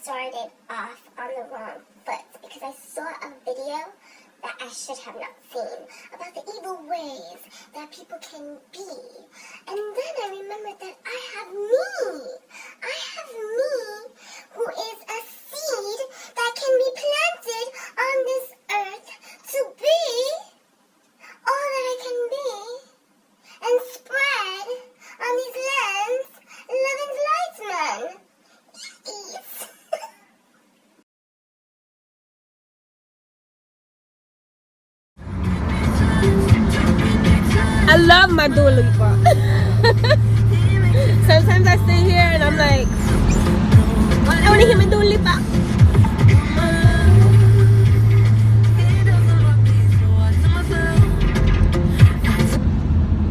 started off on the wrong foot because I saw a video that I should have not seen about the evil ways that people can be. And then I remembered that I have me. I have me, who is a seed that can be planted on this earth to be all that I can be and spread on these lands loving lights, man. Yes. I love my Dua Lipa. Sometimes I sit here and I'm like, I want to hear my Dua Lipa.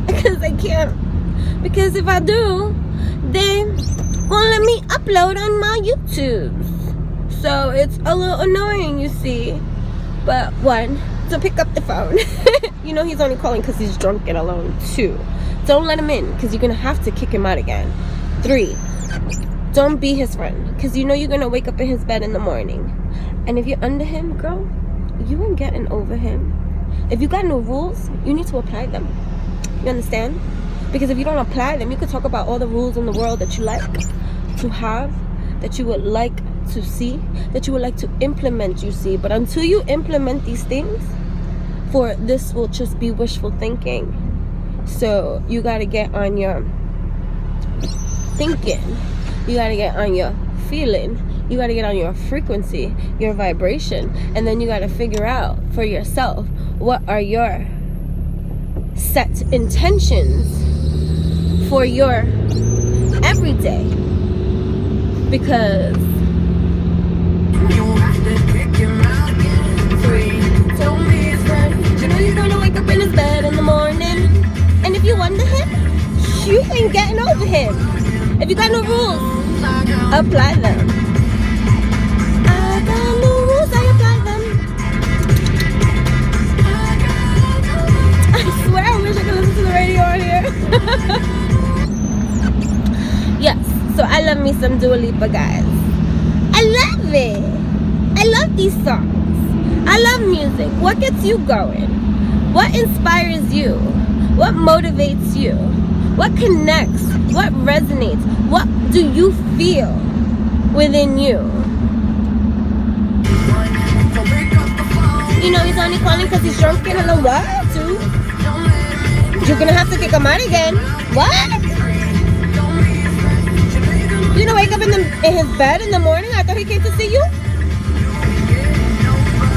Because I can't. Because if I do, they won't let me upload on my YouTube. So it's a little annoying, you see. But one, to pick up the phone. You know he's only calling because he's drunk and alone. 2, don't let him in because you're gonna have to kick him out again. 3, don't be his friend because you know you're gonna wake up in his bed in the morning. And if you're under him, girl, you ain't getting over him. If you got no rules, you need to apply them. You understand? Because if you don't apply them, you could talk about all the rules in the world that you like to have, that you would like to see, that you would like to implement, you see. But until you implement these things, for this will just be wishful thinking. So you got to get on your thinking, you got to get on your feeling, you got to get on your frequency, your vibration, and then you got to figure out for yourself what are your set intentions for your everyday. Because he's gonna wake up in his bed in the morning, and if you under him, you ain't getting over him. If you got no rules, apply them. I got no rules, I apply them. I swear I wish I could listen to the radio on here. Yes, so I love me some Dua Lipa, guys. I love it. I love these songs. I love music. What gets you going? What inspires you? What motivates you? What connects? What resonates? What do you feel within you? You know he's only calling because he's drunk and alone. What? Too? You're gonna have to kick him out again. What? You gonna wake up in his bed in the morning? I thought he came to see you.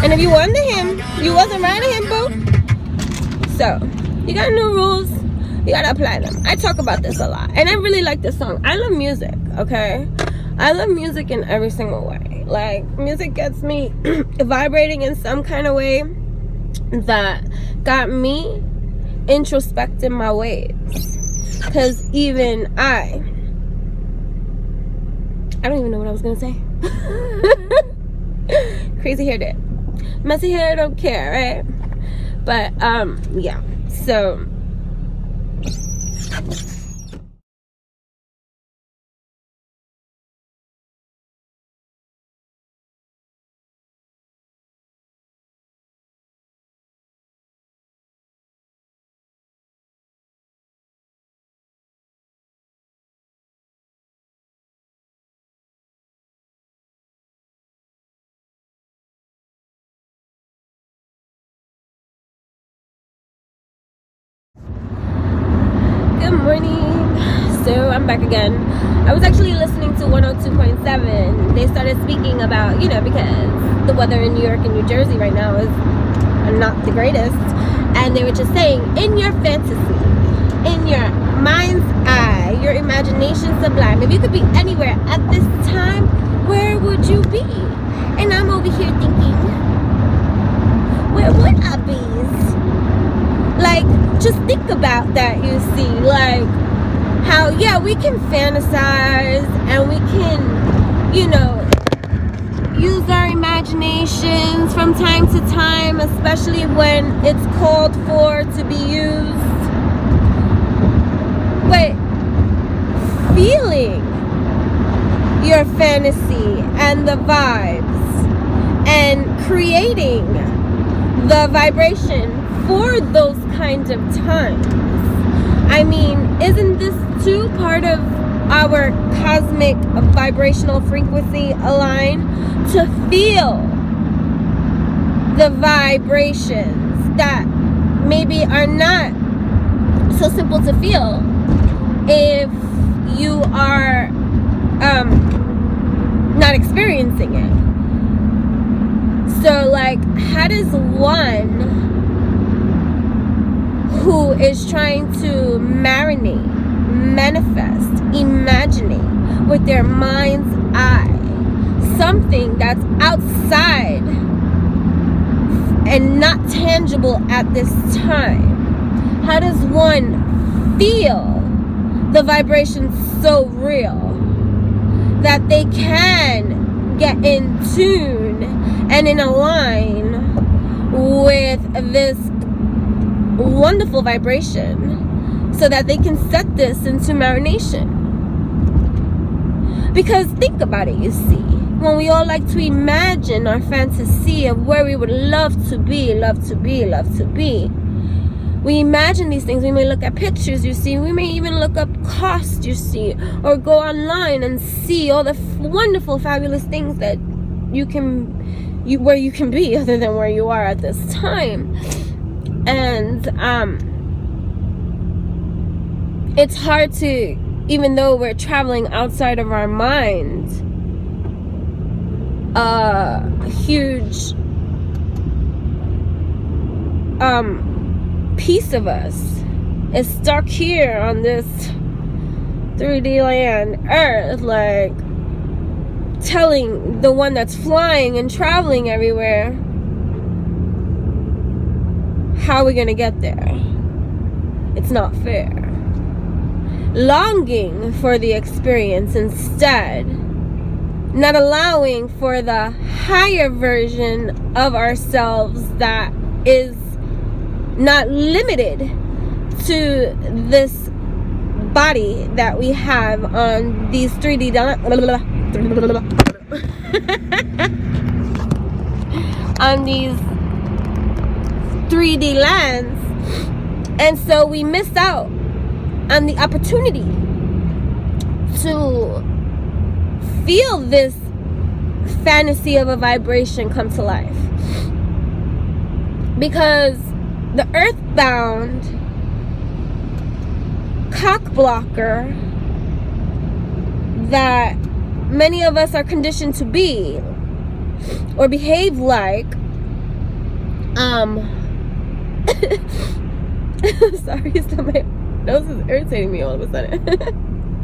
And if you were under him, you wasn't riding him, boo. So, you got new rules, you gotta apply them. I talk about this a lot, and I really like this song. I love music, okay? I love music in every single way. Like, music gets me vibrating in some kind of way that got me introspecting my ways. Because even I don't even know what I was gonna say. Crazy hair did. Messy hair, don't care, right? But yeah, so morning. So I'm back again. I was actually listening to 102.7. They started speaking about, you know, because the weather in New York and New Jersey right now is not the greatest, and they were just saying, in your fantasy, in your mind's eye, your imagination sublime, if you could be anywhere at this time, where would you be? And I'm over here thinking, where would I be? Like, just think about that, you see, like how, yeah, we can fantasize and we can, you know, use our imaginations from time to time, especially when it's called for to be used. But feeling your fantasy and the vibes and creating the vibration for those kinds of times. I mean, isn't this too part of our cosmic vibrational frequency align to feel the vibrations that maybe are not so simple to feel if you are not experiencing it? So like, how does one who is trying to marinate, manifest, imagining with their mind's eye something that's outside and not tangible at this time, how does one feel the vibration so real that they can get in tune and in align with this wonderful vibration so that they can set this into marination? Because think about it, you see, when we all like to imagine our fantasy of where we would love to be, we imagine these things. We may look at pictures, you see. We may even look up costs, you see, or go online and see all the wonderful, fabulous things that where you can be other than where you are at this time. And it's hard to, even though we're traveling outside of our mind, a huge piece of us is stuck here on this 3D land, Earth, like telling the one that's flying and traveling everywhere how we're gonna get there. It's not fair. Longing for the experience instead, not allowing for the higher version of ourselves that is not limited to this body that we have on these 3D on these 3D lands. And so we miss out on the opportunity to feel this fantasy of a vibration come to life, because the earthbound cockblocker that many of us are conditioned to be or behave like, sorry, so my nose is irritating me all of a sudden.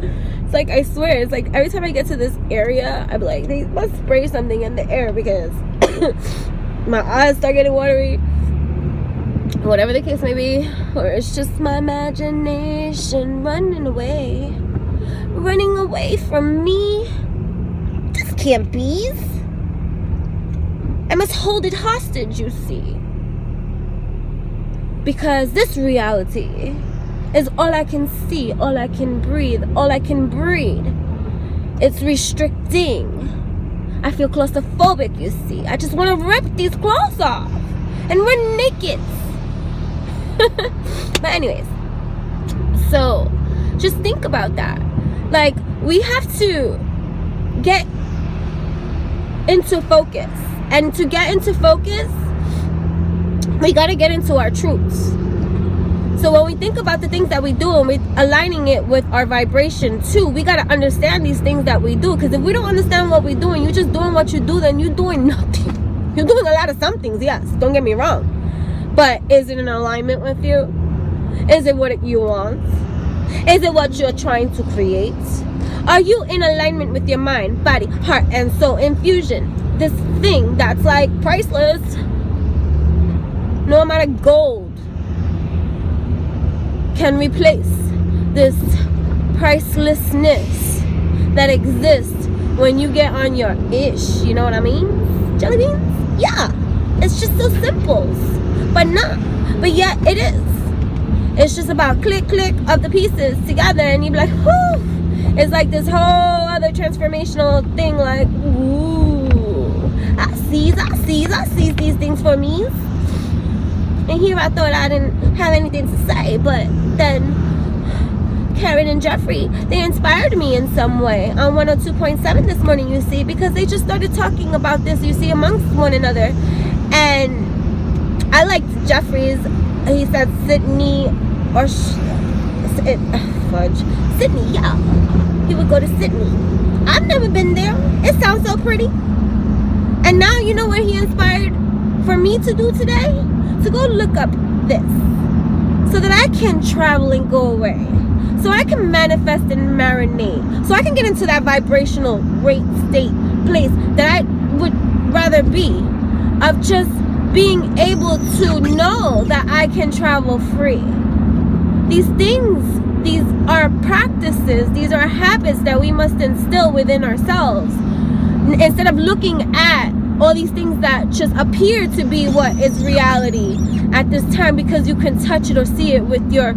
It's like, I swear, it's like every time I get to this area, I'm like, they must spray something in the air because my eyes start getting watery, whatever the case may be, or it's just my imagination running away from me. This can't be. I must hold it hostage, you see, because this reality is all I can see, all I can breathe, all I can breathe. It's restricting. I feel claustrophobic, you see. I just want to rip these clothes off and run naked. But anyways, so just think about that. Like, we have to get into focus, and to get into focus, we got to get into our truths. So when we think about the things that we do and we're aligning it with our vibration too, we got to understand these things that we do. Because if we don't understand what we're doing, you're just doing what you do, then you're doing nothing. You're doing a lot of some things, yes, don't get me wrong. But is it in alignment with you? Is it what you want? Is it what you're trying to create? Are you in alignment with your mind, body, heart, and soul infusion? This thing that's like priceless. No amount of gold can replace this pricelessness that exists when you get on your ish. You know what I mean? Jelly beans? Yeah. It's just so simple. But yet it is. It's just about click of the pieces together, and you be like, whoo. It's like this whole other transformational thing, like, ooh, I sees these things for me. And here I thought I didn't have anything to say, but then Karen and Jeffrey, they inspired me in some way on 102.7 this morning, you see, because they just started talking about this, you see, amongst one another. And I liked Jeffrey's, he said Sydney, or Sydney, yeah. He would go to Sydney. I've never been there. It sounds so pretty. And now you know what he inspired for me to do today? To go look up this, so that I can travel and go away, so I can manifest and marinate, so I can get into that vibrational rate state place that I would rather be, of just being able to know that I can travel free. These things, these are practices, these are habits that we must instill within ourselves, instead of looking at all these things that just appear to be what is reality at this time, because you can touch it or see it with your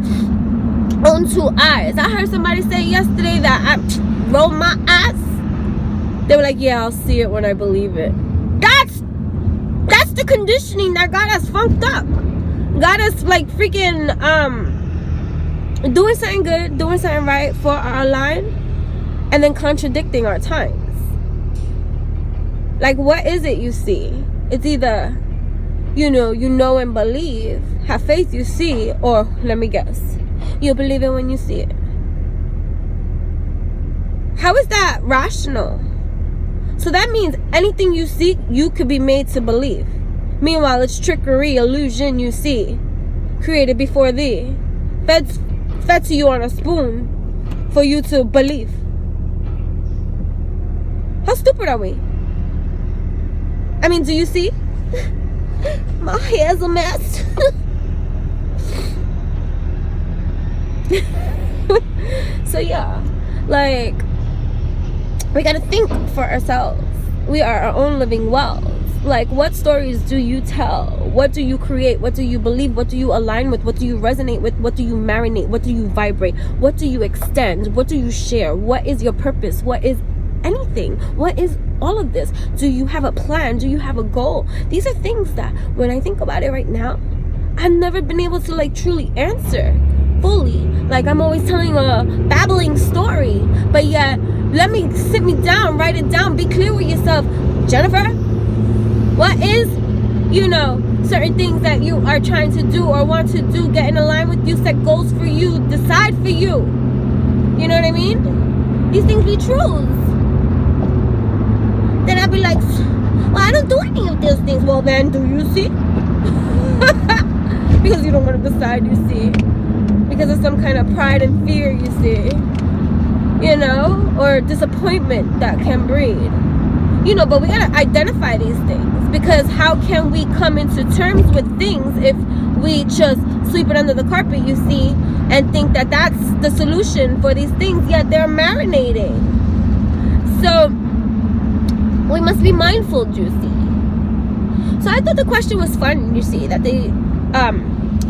own two eyes. I heard somebody say yesterday that I rolled my eyes. They were like, yeah, I'll see it when I believe it. That's the conditioning that got us funked up. Got us like freaking doing something good, doing something right for our line, and then contradicting our times. Like, what is it you see? It's either, you know and believe, have faith, you see, or, let me guess, you believe it when you see it. How is that rational? So that means anything you see, you could be made to believe. Meanwhile, it's trickery, illusion you see, created before thee, fed to you on a spoon for you to believe. How stupid are we? I mean, do you see? My hair's a mess. So yeah, like, we gotta think for ourselves. We are our own living wells. Like, what stories do you tell? What do you create? What do you believe? What do you align with? What do you resonate with? What do you marinate? What do you vibrate? What do you extend? What do you share? What is your purpose? What is anything? What is all of this? Do you have a plan? Do you have a goal? These are things that, when I think about it right now, I've never been able to like truly answer fully. Like, I'm always telling a babbling story, but yet let me sit me down, write it down, be clear with yourself. Jennifer, what is, certain things that you are trying to do or want to do? Get in line with you, set goals for you, decide for you. You know what I mean? These things be truths. Then I'd be like, well, I don't do any of those things. Well, then, do you see? Because you don't want to decide, you see. Because of some kind of pride and fear, you see. Or disappointment that can breed. But we gotta identify these things. Because how can we come into terms with things if we just sweep it under the carpet, you see, and think that that's the solution for these things, yet they're marinating. So we must be mindful, Juicy. So I thought the question was fun, you see, that they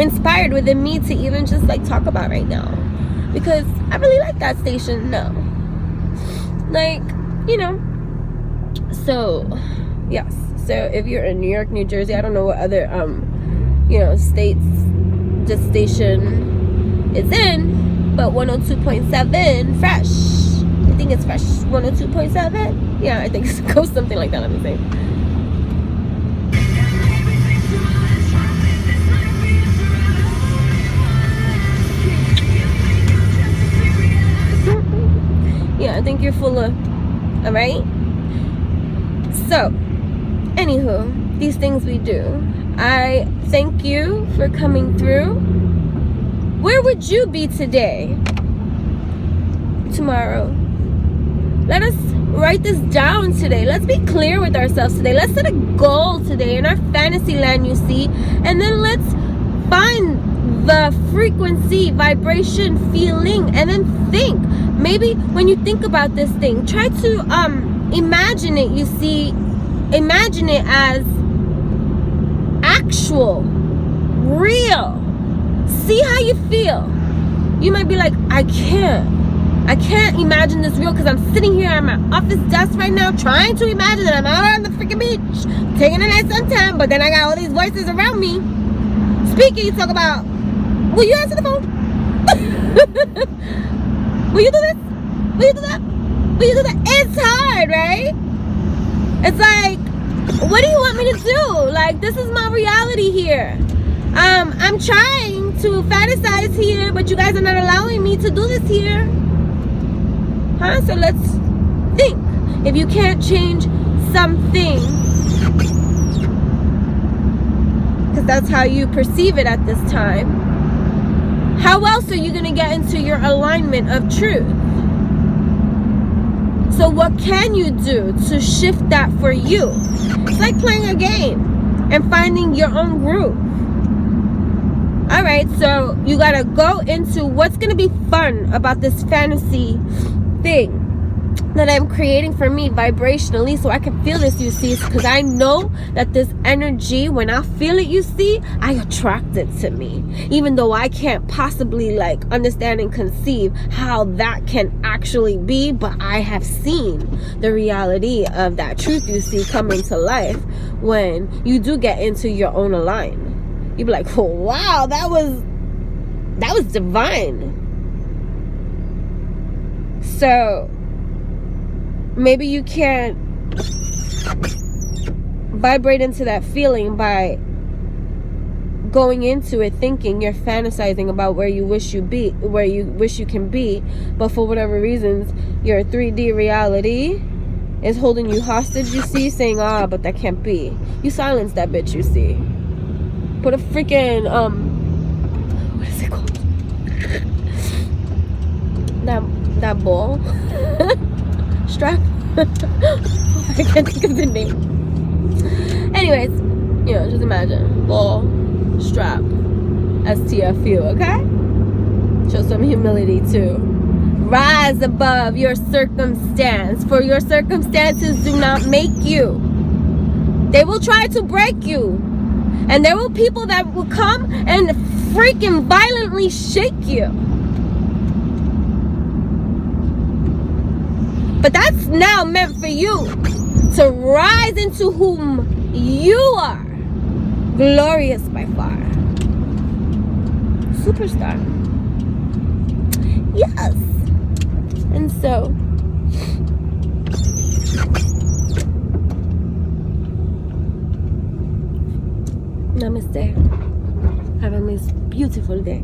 inspired within me to even just like talk about right now, because I really like that station now. Like, so yes. So if you're in New York, New Jersey, I don't know what other states this station is in, but 102.7 fresh. I think it's fresh 102.7. Yeah, I think it goes something like that. Let me see. Yeah, I think you're full of. All right. So, anywho, these things we do. I thank you for coming through. Where would you be today? Tomorrow? Let us write this down today. Let's be clear with ourselves today. Let's set a goal today in our fantasy land, you see. And then let's find the frequency, vibration, feeling, and then think. Maybe when you think about this thing, try to imagine it, you see. Imagine it as actual, real. See how you feel. You might be like, I can't. I can't imagine this real because I'm sitting here at my office desk right now trying to imagine that I'm out on the freaking beach taking a nice suntan, but then I got all these voices around me speaking, talk about, will you answer the phone? Will you do this? Will you do that? Will you do that? It's hard, right? It's like, what do you want me to do? Like, this is my reality here. I'm trying to fantasize here, but you guys are not allowing me to do this here. Huh? So let's think. If you can't change something, because that's how you perceive it at this time, how else are you going to get into your alignment of truth? So what can you do to shift that for you? It's like playing a game and finding your own groove. Alright, so you gotta go into what's gonna be fun about this fantasy thing that I'm creating for me vibrationally, so I can feel this, you see, because I know that this energy, when I feel it, you see, I attract it to me, even though I can't possibly like understand and conceive how that can actually be, but I have seen the reality of that truth, you see, come into life when you do get into your own alignment. You'd be like, oh wow, that was divine. So maybe you can't vibrate into that feeling by going into it thinking you're fantasizing about where you wish you can be, but for whatever reasons your 3D reality is holding you hostage, you see, saying, ah, but that can't be. You silence that bitch, you see. Put a freaking what is it called? that ball strap. I can't think of the name. Anyways, you know, just imagine ball strap STFU, okay? Show some humility too. Rise above your circumstance, for your circumstances do not make you. They will try to break you, and there will be people that will come and freaking violently shake you. But that's now meant for you to rise into whom you are. Glorious by far. Superstar. Yes. And so, namaste. Have a most beautiful day.